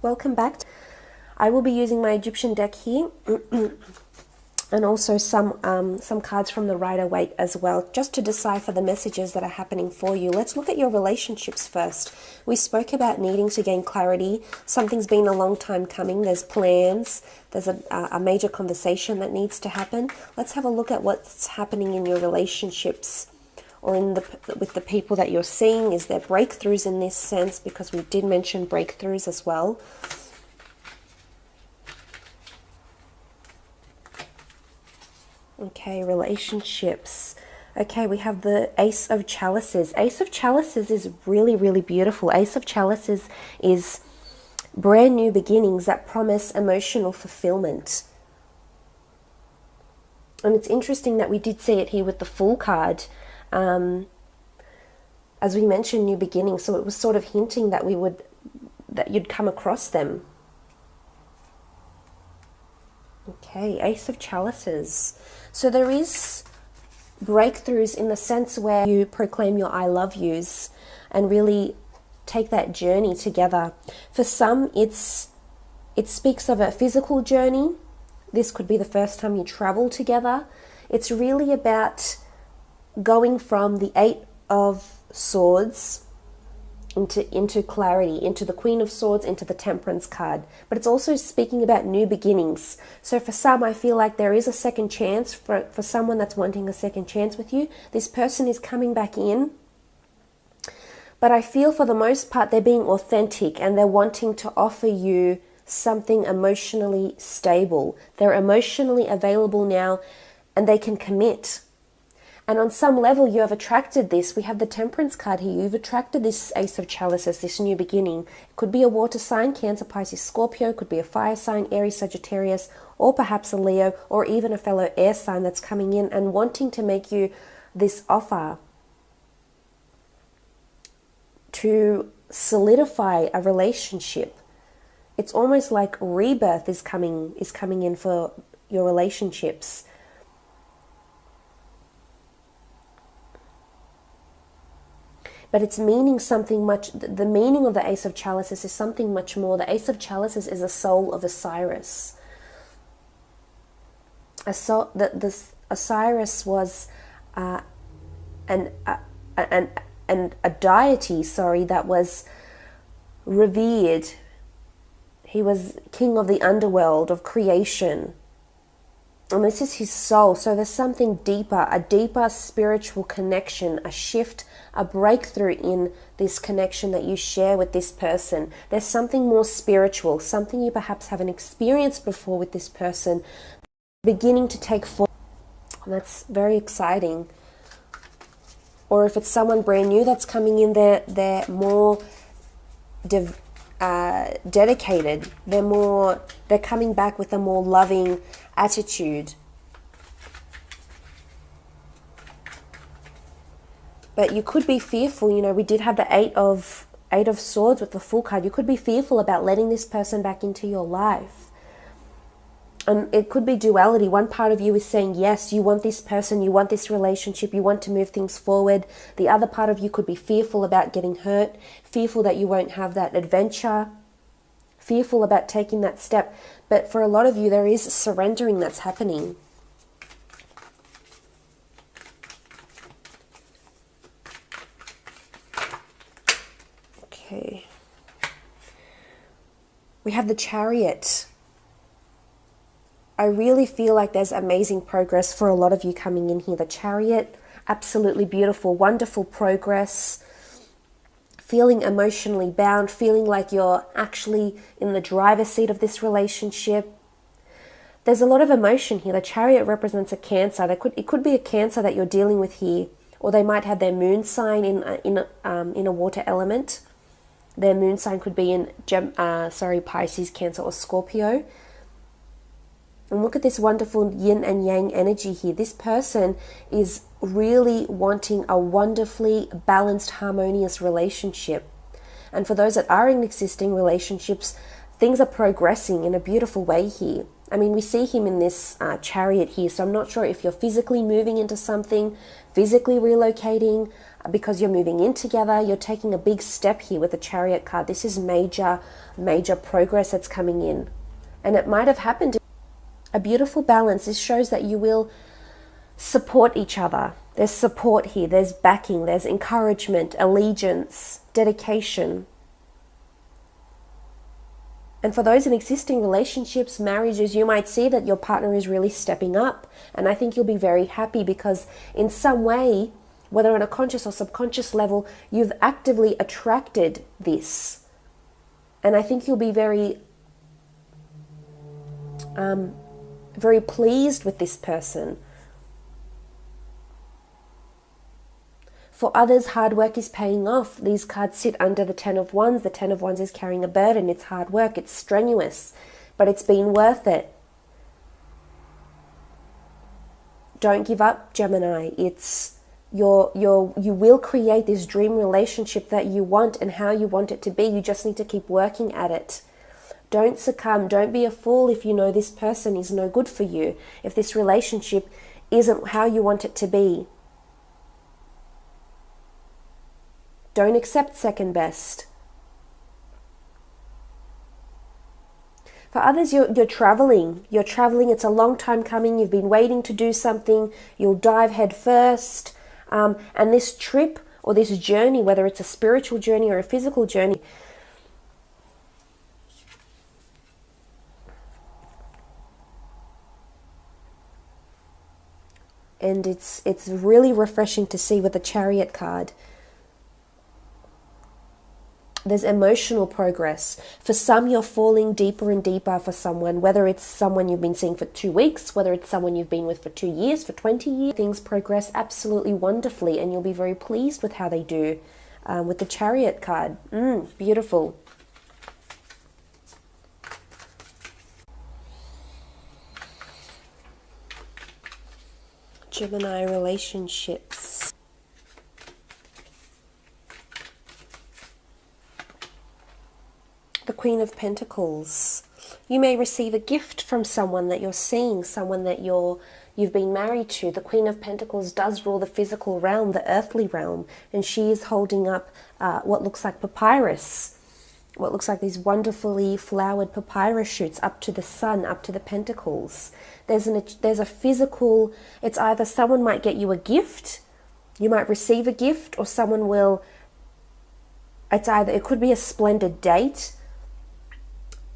Welcome back. I will be using my Egyptian deck here and also some cards from the Rider-Waite as well, just to decipher the messages that are happening for you. Let's look at your relationships first. We spoke about needing to gain clarity. Something's been a long time coming. There's plans. There's a major conversation that needs to happen. Let's have a look at what's happening in your relationships or with the people that you're seeing. Is there breakthroughs in this sense? Because we did mention breakthroughs as well. Okay, relationships. Okay, we have the Ace of Chalices. Ace of Chalices is really, really beautiful. Ace of Chalices is brand new beginnings that promise emotional fulfillment. And it's interesting that we did see it here with the Fool card. As we mentioned, new beginnings, so it was sort of hinting that you'd come across them. Okay, Ace of Chalices. So there is breakthroughs in the sense where you proclaim your I love yous and really take that journey together. For some, it speaks of a physical journey. This could be the first time you travel together. It's really about going from the Eight of Swords into clarity, into the Queen of Swords, into the Temperance card. But it's also speaking about new beginnings. So for some, I feel like there is a second chance for someone that's wanting a second chance with you. This person is coming back in. But I feel for the most part, they're being authentic and they're wanting to offer you something emotionally stable. They're emotionally available now and they can commit. And on some level, you have attracted this. We have the Temperance card here. You've attracted this Ace of Chalices, this new beginning. It could be a water sign, Cancer, Pisces, Scorpio. It could be a fire sign, Aries, Sagittarius, or perhaps a Leo, or even a fellow air sign that's coming in and wanting to make you this offer to solidify a relationship. It's almost like rebirth is coming in for your relationships. But it's meaning something much, the meaning of the Ace of Chalices is something much more. The Ace of Chalices is the soul of Osiris. Osiris was a deity, that was revered. He was king of the underworld, of creation. And this is his soul. So there's something deeper, a deeper spiritual connection, a shift, a breakthrough in this connection that you share with this person. There's something more spiritual, something you perhaps haven't experienced before with this person, beginning to take form. And that's very exciting. Or if it's someone brand new that's coming in, they're more dedicated. They're coming back with a more loving attitude. But you could be fearful. We did have the Eight of Swords with the Fool card. You could be fearful about letting this person back into your life. And it could be duality. One part of you is saying, yes, you want this person, you want this relationship, you want to move things forward. The other part of you could be fearful about getting hurt, fearful that you won't have that adventure, fearful about taking that step. But for a lot of you, there is surrendering that's happening. Okay. We have the Chariot. I really feel like there's amazing progress for a lot of you coming in here. The Chariot, absolutely beautiful, wonderful progress. Feeling emotionally bound, feeling like you're actually in the driver's seat of this relationship. There's a lot of emotion here. The Chariot represents a Cancer. It could be a Cancer that you're dealing with here, or they might have their moon sign in a water element. Their moon sign could be in Pisces, Cancer, or Scorpio. And look at this wonderful yin and yang energy here. This person is really wanting a wonderfully balanced, harmonious relationship. And for those that are in existing relationships, things are progressing in a beautiful way here. I mean, we see him in this Chariot here, so I'm not sure if you're physically moving into something, physically relocating, because you're moving in together. You're taking a big step here with the Chariot card. This is major, major progress that's coming in. And it might have happened. A beautiful balance. This shows that you will support each other. There's support here. There's backing. There's encouragement, allegiance, dedication. And for those in existing relationships, marriages, you might see that your partner is really stepping up. And I think you'll be very happy because in some way, whether on a conscious or subconscious level, you've actively attracted this. And I think you'll be very, very pleased with this person. For others, hard work is paying off. These cards sit under the Ten of Wands. The Ten of Wands is carrying a burden. It's hard work. It's strenuous, but it's been worth it. Don't give up, Gemini. You will create this dream relationship that you want and how you want it to be. You just need to keep working at it. Don't succumb. Don't be a fool if you know this person is no good for you. If this relationship isn't how you want it to be. Don't accept second best. For others, you're traveling. You're traveling. It's a long time coming. You've been waiting to do something. You'll dive head first. And this trip or this journey, whether it's a spiritual journey or a physical journey, and it's really refreshing to see with the Chariot card. There's emotional progress. For some, you're falling deeper and deeper for someone, whether it's someone you've been seeing for 2 weeks, whether it's someone you've been with for 2 years, for 20 years. Things progress absolutely wonderfully, and you'll be very pleased with how they do with the Chariot card. Beautiful. Gemini relationships. The Queen of Pentacles. You may receive a gift from someone that you're seeing, someone that you've been married to. The Queen of Pentacles does rule the physical realm, the earthly realm, and she is holding up what looks like papyrus, what looks like these wonderfully flowered papyrus shoots up to the sun, up to the pentacles. There's a physical, it's either someone might get you a gift, you might receive a gift, or someone will, it could be a splendid date.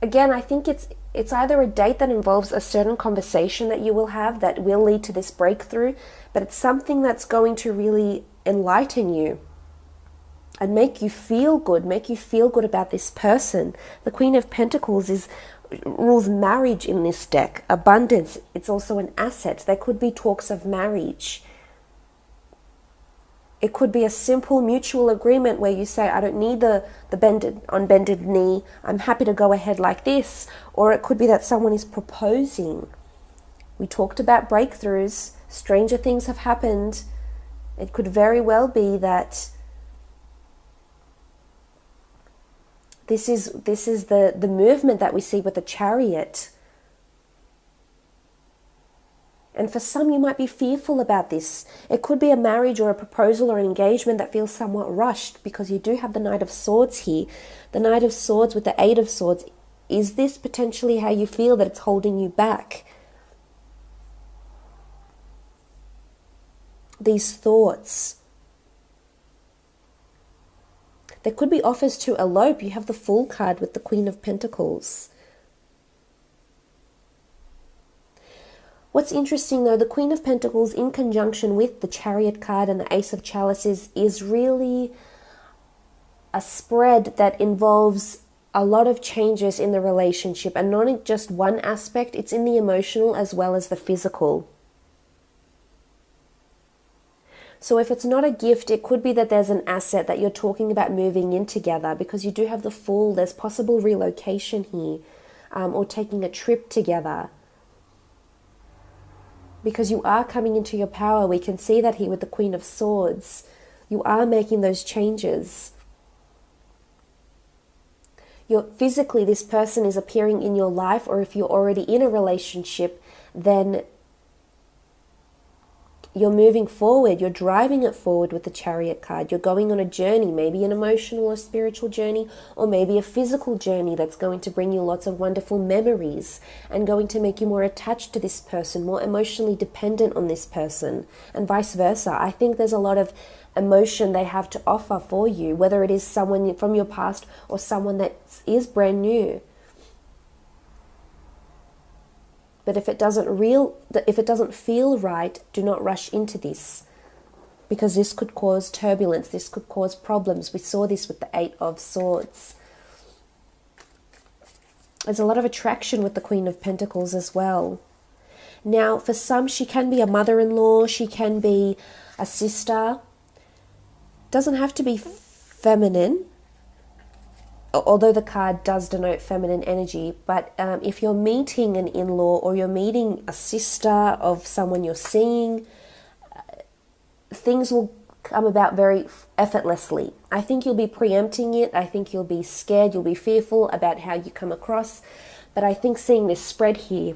Again, I think it's either a date that involves a certain conversation that you will have that will lead to this breakthrough, but it's something that's going to really enlighten you and make you feel good about this person. The Queen of Pentacles rules marriage in this deck, abundance. It's also an asset. There could be talks of marriage. It could be a simple mutual agreement where you say, I don't need the bended knee. I'm happy to go ahead like this. Or it could be that someone is proposing. We talked about breakthroughs. Stranger things have happened. It could very well be that this is the movement that we see with the Chariot. And for some, you might be fearful about this. It could be a marriage or a proposal or an engagement that feels somewhat rushed, because you do have the Knight of Swords here. The Knight of Swords with the Eight of Swords. Is this potentially how you feel, that it's holding you back? These thoughts. There could be offers to elope. You have the Fool card with the Queen of Pentacles. What's interesting though, the Queen of Pentacles in conjunction with the Chariot card and the Ace of Chalices is really a spread that involves a lot of changes in the relationship, and not in just one aspect, it's in the emotional as well as the physical. So if it's not a gift, it could be that there's an asset that you're talking about moving in together, because you do have the Fool. There's possible relocation here, or taking a trip together. Because you are coming into your power. We can see that here with the Queen of Swords. You are making those changes. Physically, this person is appearing in your life, or if you're already in a relationship, then you're moving forward, you're driving it forward with the Chariot card. You're going on a journey, maybe an emotional or spiritual journey, or maybe a physical journey that's going to bring you lots of wonderful memories and going to make you more attached to this person, more emotionally dependent on this person, and vice versa. I think there's a lot of emotion they have to offer for you, whether it is someone from your past or someone that is brand new. But if it doesn't feel right, do not rush into this, because this could cause turbulence, this could cause problems. We saw this with the 8 of Swords. There's a lot of attraction with the Queen of Pentacles as well. Now, for some, she can be a mother-in-law, she can be a sister. Doesn't have to be feminine, although the card does denote feminine energy. But if you're meeting an in-law or you're meeting a sister of someone you're seeing, things will come about very effortlessly. I think you'll be preempting it. I think you'll be scared. You'll be fearful about how you come across. But I think seeing this spread here,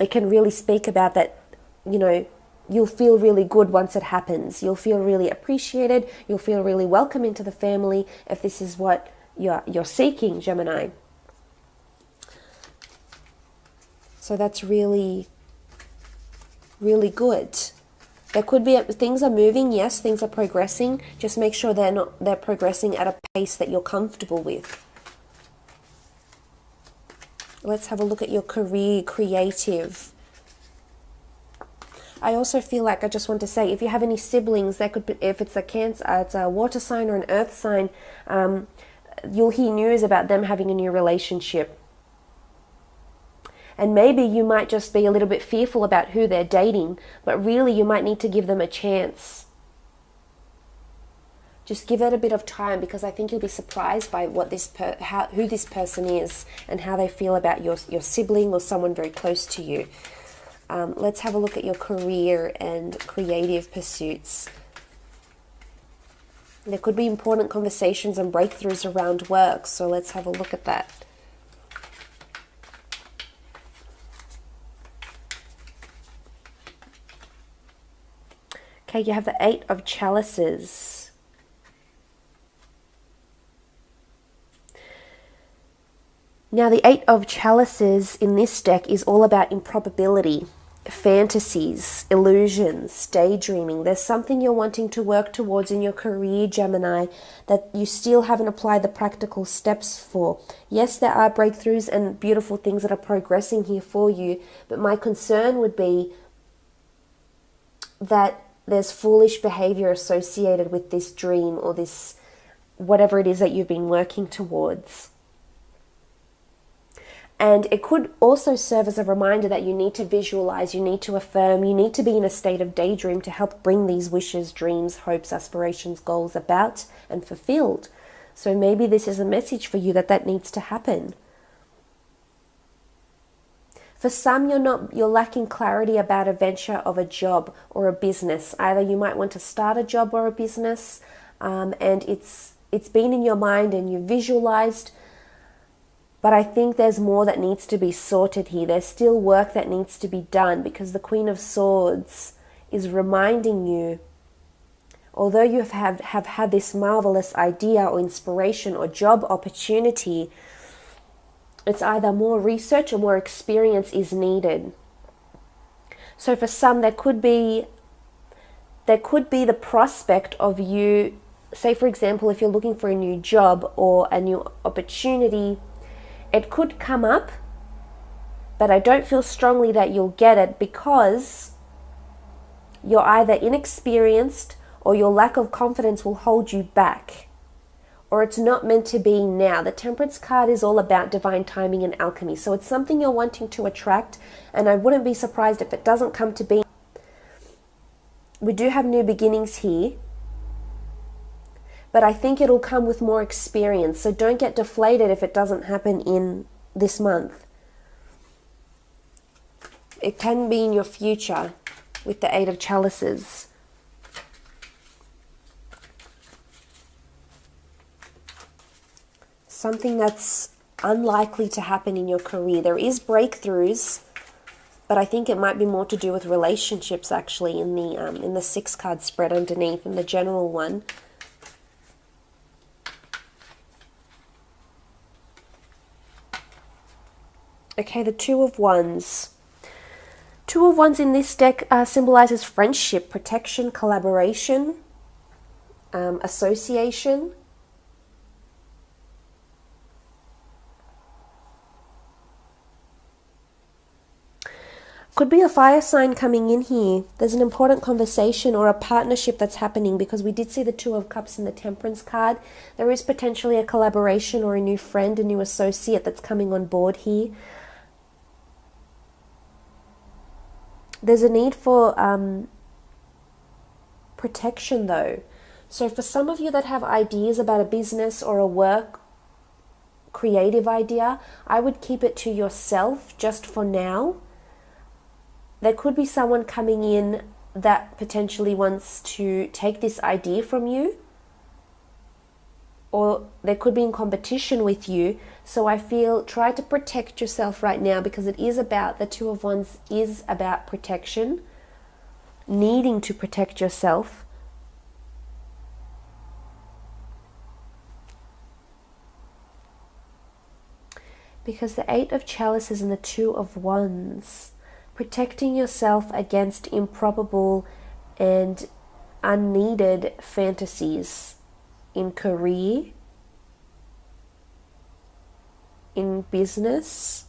it can really speak about that, you know, you'll feel really good once it happens. You'll feel really appreciated. You'll feel really welcome into the family if this is what you're seeking, Gemini. So that's really, really good. There could be, things are moving, yes, things are progressing. Just make sure they're progressing at a pace that you're comfortable with. Let's have a look at your career, creative. I also feel like I just want to say, if you have any siblings, that could be, if it's a Cancer, it's a water sign or an earth sign, you'll hear news about them having a new relationship. And maybe you might just be a little bit fearful about who they're dating, but really you might need to give them a chance. Just give it a bit of time, because I think you'll be surprised by what who this person is and how they feel about your sibling or someone very close to you. Let's have a look at your career and creative pursuits. There could be important conversations and breakthroughs around work, so let's have a look at that. Okay, you have the 8 of Chalices. Now, the 8 of Chalices in this deck is all about improbability, fantasies, illusions, daydreaming. There's something you're wanting to work towards in your career, Gemini, that you still haven't applied the practical steps for. Yes, there are breakthroughs and beautiful things that are progressing here for you, but my concern would be that there's foolish behavior associated with this dream or this, whatever it is that you've been working towards. And it could also serve as a reminder that you need to visualize, you need to affirm, you need to be in a state of daydream to help bring these wishes, dreams, hopes, aspirations, goals about and fulfilled. So maybe this is a message for you that needs to happen. For some, you're lacking clarity about a venture of a job or a business. Either you might want to start a job or a business, and it's been in your mind and you visualized. But I think there's more that needs to be sorted here. There's still work that needs to be done, because the Queen of Swords is reminding you, although you have had this marvelous idea or inspiration or job opportunity, it's either more research or more experience is needed. So for some, there could be the prospect of you, say for example, if you're looking for a new job or a new opportunity, it could come up, but I don't feel strongly that you'll get it, because you're either inexperienced or your lack of confidence will hold you back, or it's not meant to be now. The Temperance card is all about divine timing and alchemy, so it's something you're wanting to attract, and I wouldn't be surprised if it doesn't come to be. We do have new beginnings here, but I think it'll come with more experience. So don't get deflated if it doesn't happen in this month. It can be in your future with the 8 of Chalices. Something that's unlikely to happen in your career. There is breakthroughs, But I think it might be more to do with relationships, actually, in the 6 card spread underneath, in the general one. Okay, the 2 of Wands. 2 of Wands in this deck symbolizes friendship, protection, collaboration, association. Could be a fire sign coming in here. There's an important conversation or a partnership that's happening, because we did see the 2 of Cups in the Temperance card. There is potentially a collaboration or a new friend, a new associate that's coming on board here. There's a need for protection though. So for some of you that have ideas about a business or a work, creative idea, I would keep it to yourself just for now. There could be someone coming in that potentially wants to take this idea from you, or they could be in competition with you. So I feel, try to protect yourself right now, because it is about, the 2 of Wands is about protection, needing to protect yourself. Because the 8 of Chalices and the 2 of Wands, protecting yourself against improbable and unneeded fantasies in career, in business.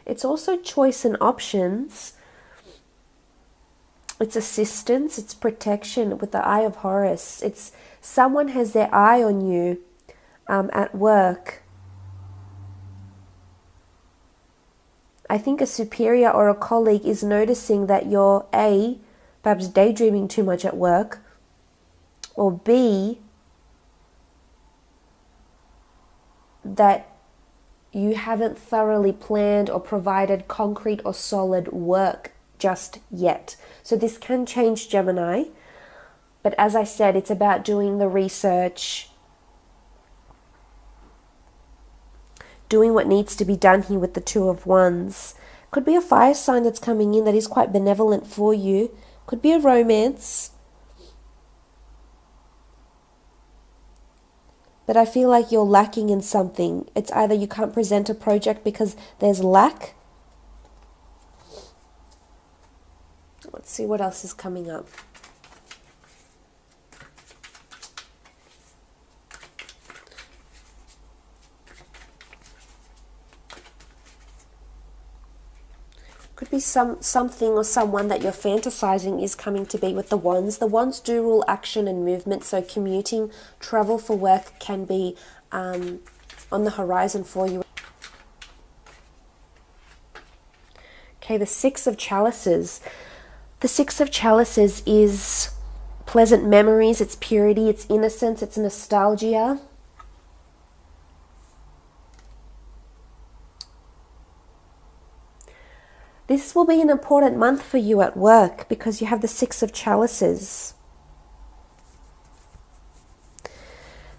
It's also choice and options. It's assistance, it's protection with the Eye of Horus. It's someone has their eye on you at work. I think a superior or a colleague is noticing that you're A, perhaps daydreaming too much at work, or B, that you haven't thoroughly planned or provided concrete or solid work just yet. So this can change, Gemini, but as I said, it's about doing the research, doing what needs to be done here with the 2 of Wands. Could be a fire sign that's coming in that is quite benevolent for you. Could be a romance. But I feel like you're lacking in something. It's either you can't present a project because there's lack. Let's see what else is coming up. Could be something or someone that you're fantasizing is coming to be with the Wands. The Wands do rule action and movement, so commuting, travel for work can be on the horizon for you. Okay, the 6 of Chalices. The 6 of Chalices is pleasant memories, it's purity, it's innocence, it's nostalgia. This will be an important month for you at work because you have the 6 of Chalices.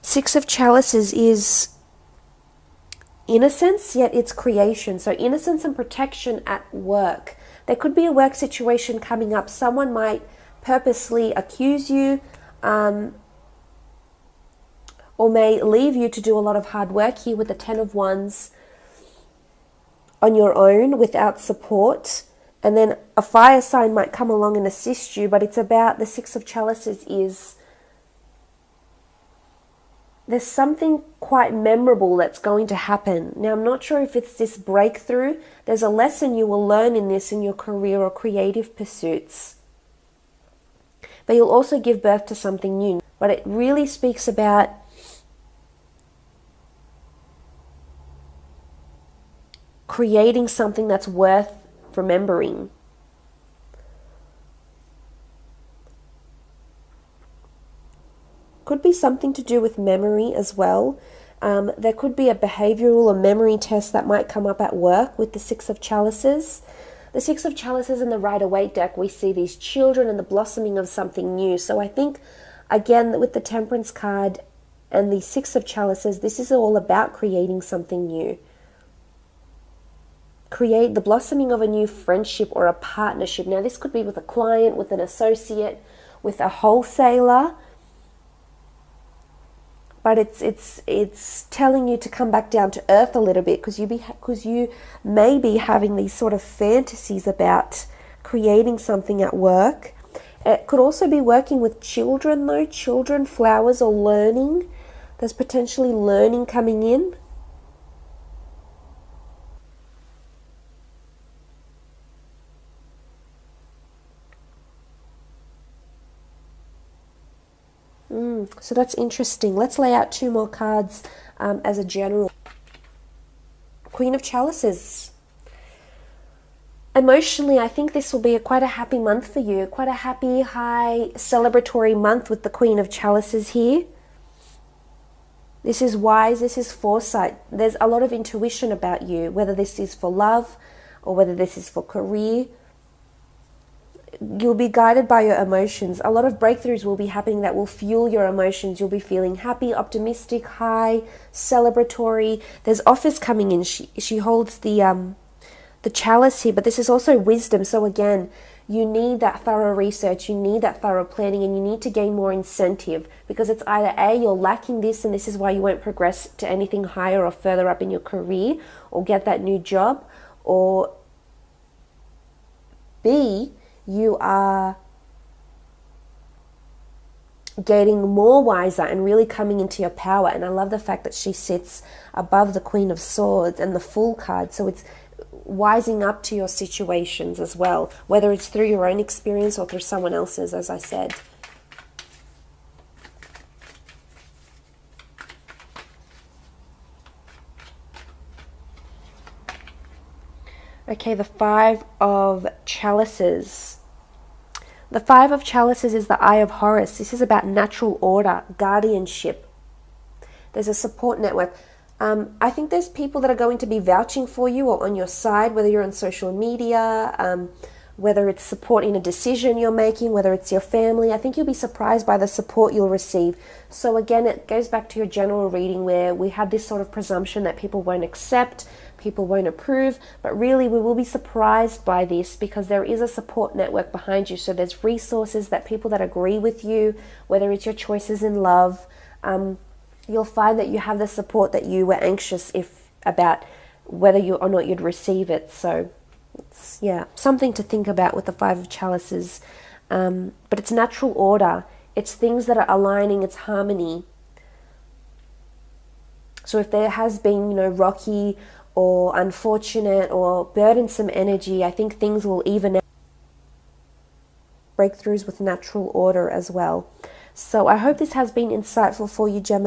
6 of Chalices is innocence, yet it's creation. So innocence and protection at work. There could be a work situation coming up. Someone might purposely accuse you or may leave you to do a lot of hard work here with the 10 of Wands on your own without support. And then a fire sign might come along and assist you, but it's about the 6 of Chalices is there's something quite memorable that's going to happen. Now, I'm not sure if it's this breakthrough. There's a lesson you will learn in this in your career or creative pursuits. But you'll also give birth to something new. But it really speaks about creating something that's worth remembering. Could be something to do with memory as well. There could be a behavioral or memory test that might come up at work with the 6 of Chalices. The 6 of Chalices in the Rider-Waite deck, we see these children and the blossoming of something new. So I think Again, with the Temperance card and the Six of Chalices, this is all about creating something new. Create the blossoming of a new friendship or a partnership. Now, this could be with a client, with an associate, with a wholesaler. But it's telling you to come back down to earth a little bit, because you may be having these sort of fantasies about creating something at work. It could also be working with children, though. Children, flowers, or learning. There's potentially learning coming in. So that's interesting. Let's lay out 2 more cards as a general. Queen of Chalices. Emotionally, I think this will be quite a happy month for you. Quite a happy, high, celebratory month with the Queen of Chalices here. This is wise. This is foresight. There's a lot of intuition about you, whether this is for love or whether this is for career. You'll be guided by your emotions. A lot of breakthroughs will be happening that will fuel your emotions. You'll be feeling happy, optimistic, high, celebratory. There's offers coming in. She holds the chalice here, but this is also wisdom. So again, you need that thorough research, you need that thorough planning, and you need to gain more incentive, because it's either A, you're lacking this and this is why you won't progress to anything higher or further up in your career or get that new job, or B, you are getting more wiser and really coming into your power. And I love the fact that she sits above the Queen of Swords and the Fool card. So it's wising up to your situations as well, whether it's through your own experience or through someone else's, as I said. Okay, the Five of Chalices. The Five of Chalices is the Eye of Horus. This is about natural order, guardianship. There's a support network. I think there's people that are going to be vouching for you or on your side, whether you're on social media, whether it's support in a decision you're making, whether it's your family. I think you'll be surprised by the support you'll receive. So again, it goes back to your general reading where we have this sort of presumption that people won't accept, people won't approve, but really we will be surprised by this because there is a support network behind you. So there's resources, that people that agree with you, whether it's your choices in love, you'll find that you have the support that you were anxious about whether you or not you'd receive it. So it's, yeah, something to think about with the Five of Chalices. But it's natural order. It's things that are aligning, it's harmony. So if there has been, rocky or unfortunate or burdensome energy, I think things will even out. Breakthroughs with natural order as well. So I hope this has been insightful for you, Gemini.